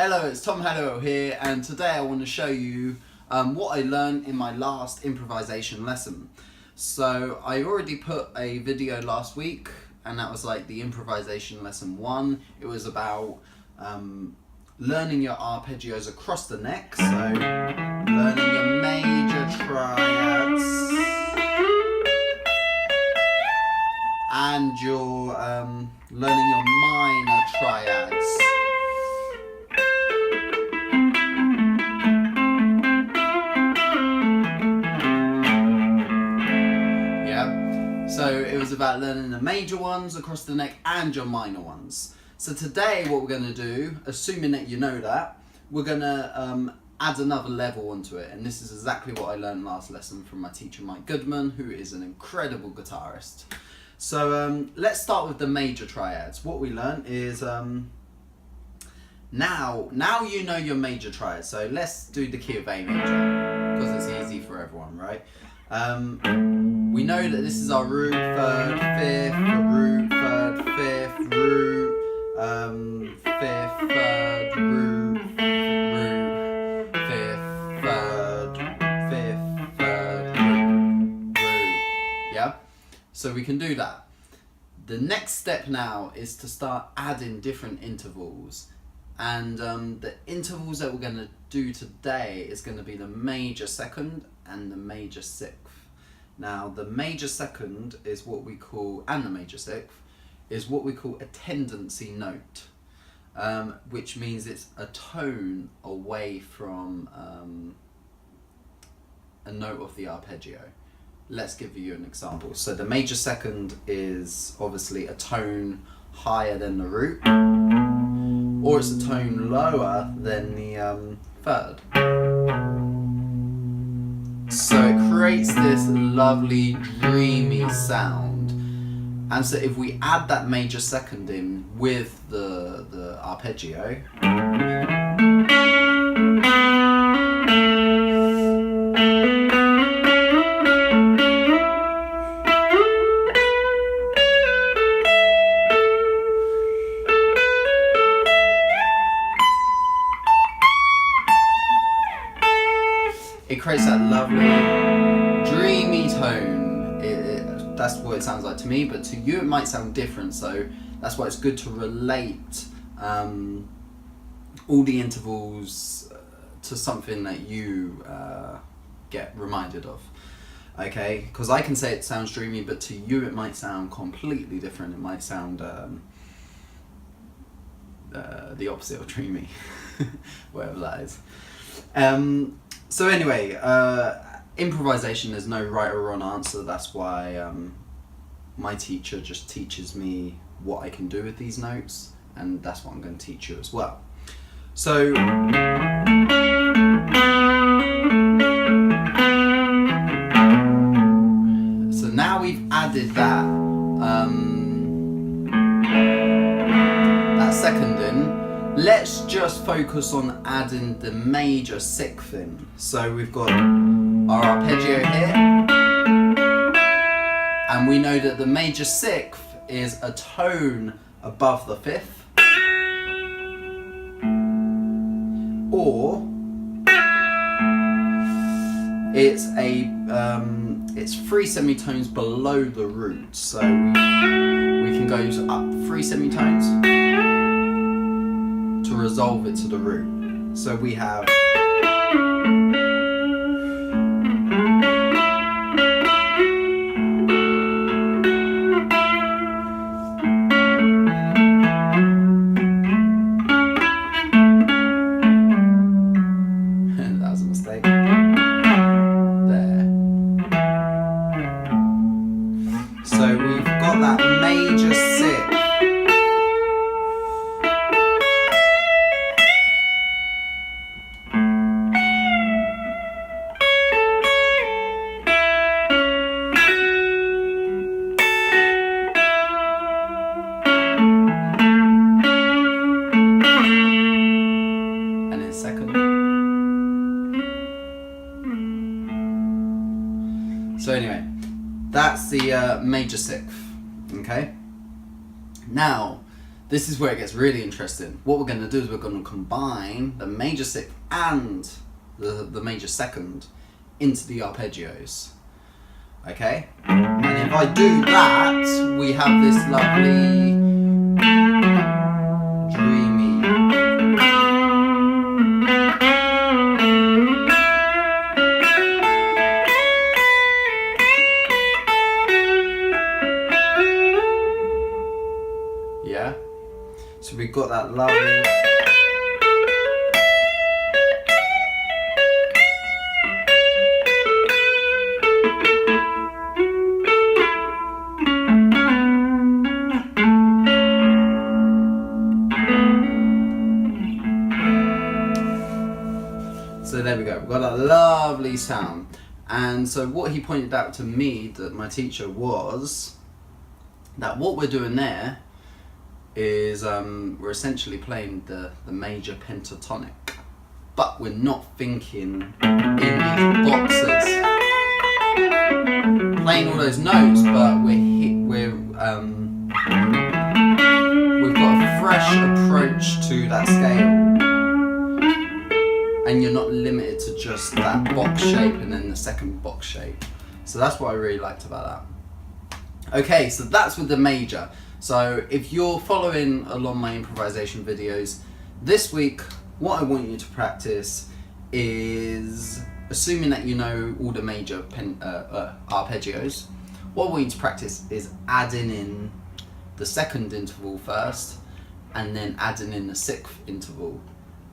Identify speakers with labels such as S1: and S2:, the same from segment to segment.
S1: Hello, it's Tom Halliwell here, and today I want to show you what I learned in my last improvisation lesson. So I already put a video last week, and that was like the improvisation lesson 1. It was about learning your arpeggios across the neck, so learning your major triads and your learning your minor triads. So it was about learning the major ones across the neck and your minor ones. So today what we're going to do, assuming that you know that, we're going to add another level onto it. And this is exactly what I learned last lesson from my teacher Mike Goodman, who is an incredible guitarist. So let's start with the major triads. What we learned is, now you know your major triads. So let's do the key of A major, because it's easy for everyone, right? We know that this is our root, 3rd, 5th, root, 3rd, 5th, root, 5th, 3rd, root, 5th, 3rd, 5th, 3rd, root. Yeah? So we can do that. The next step now is to start adding different intervals. And the intervals that we're going to do today is going to be the major 2nd and the major 6th. Now the major 2nd is what we call, and the major 6th is what we call a tendency note, which means it's a tone away from a note of the arpeggio. Let's give you an example. So the major 2nd is obviously a tone higher than the root, or it's a tone lower than the 3rd. So it creates this lovely dreamy sound. And so if we add that major 2nd in with the arpeggio, it creates that lovely, dreamy tone. That's what it sounds like to me, but to you it might sound different, so that's why it's good to relate all the intervals to something that you get reminded of. Okay, because I can say it sounds dreamy, but to you it might sound completely different. It might sound the opposite of dreamy, whatever that is. So anyway, improvisation, there's no right or wrong answer. That's why my teacher just teaches me what I can do with these notes, and that's what I'm going to teach you as well. So now we've added that 2nd in. Let's just focus on adding the major 6th in. So we've got our arpeggio here, and we know that the major 6th is a tone above the 5th, or it's it's 3 semitones below the root. So we can go up 3 semitones to resolve it to the root. So we have that was a mistake. There. So we've got that major 6th. So anyway, that's the major 6th, okay? Now, this is where it gets really interesting. What we're going to do is we're going to combine the major sixth and the major second into the arpeggios. Okay? And if I do that, we have this lovely dreamy. Yeah? So we've got that lovely. So there we go, we've got that lovely sound. And so what he pointed out to me, that my teacher, was that what we're doing there is we're essentially playing the major pentatonic, but we're not thinking in these boxes, playing all those notes, but we've got a fresh approach to that scale. And you're not limited to just that box shape and then the second box shape. So that's what I really liked about that. Okay, so that's with the major. So if you're following along my improvisation videos, this week what I want you to practice is, assuming that you know all the major arpeggios, what I want you to practice is adding in the second interval first, and then adding in the sixth interval,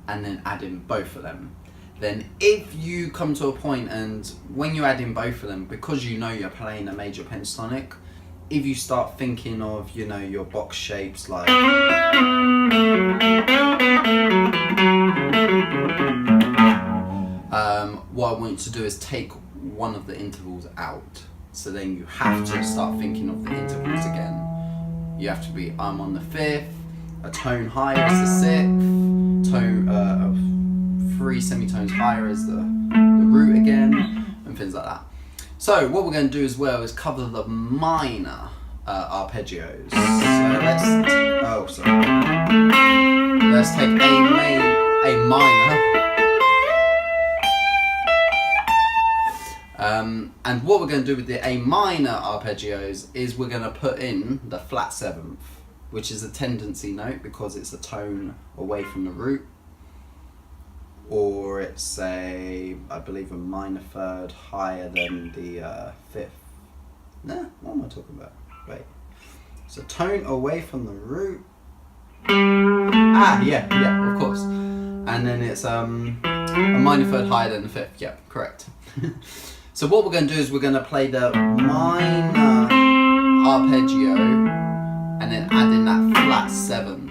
S1: and then add in both of them. Then if you come to a point and when you add in both of them, because you know you're playing a major pentatonic, if you start thinking of, you know, your box shapes like what I want you to do is take one of the intervals out. So then you have to start thinking of the intervals again. You have to be, I'm on the fifth, a tone higher is the sixth, tone 3 semitones higher is the root again, and things like that. So what we're going to do as well is cover the minor arpeggios. So let's take A minor. And what we're going to do with the A minor arpeggios is we're going to put in the flat seventh, which is a tendency note because it's a tone away from the root, or it's I believe a minor third higher than the fifth. Nah, what am I talking about? Wait, it's a tone away from the root. Yeah, of course. And then it's a minor third higher than the fifth. Yeah, correct. So what we're going to do is we're going to play the minor arpeggio and then add in that flat seven.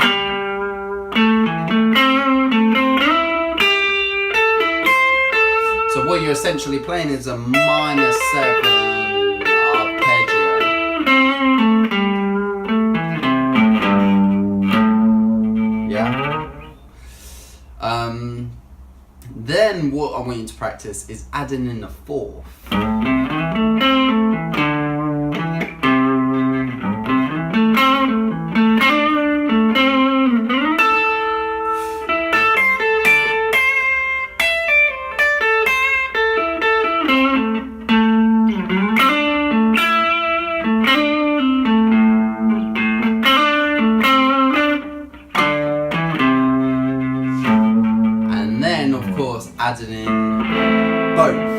S1: So what you're essentially playing is a minor 7 arpeggio. Yeah. Then what I want you to practice is adding in the fourth. Adding in both.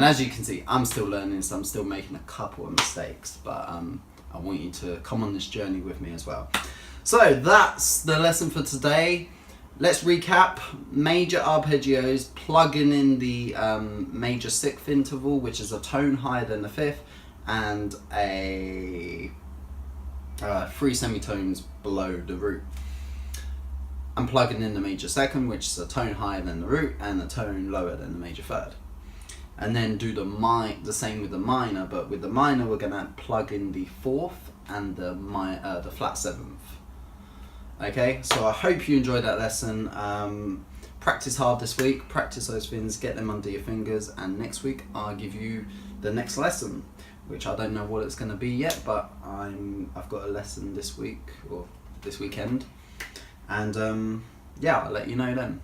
S1: As you can see, I'm still learning, so I'm still making a couple of mistakes, but I want you to come on this journey with me as well. So that's the lesson for today. Let's recap. Major arpeggios, plugging in the major sixth interval, which is a tone higher than the fifth, and a 3 semitones below the root. I'm plugging in the major second, which is a tone higher than the root and a tone lower than the major third. And then do the same with the minor, but with the minor we're gonna plug in the fourth and the flat seventh. Okay, so I hope you enjoyed that lesson. Practice hard this week, practice those things, get them under your fingers, and next week I'll give you the next lesson, which I don't know what it's going to be yet, but I've got a lesson this week or this weekend, and yeah, I'll let you know then.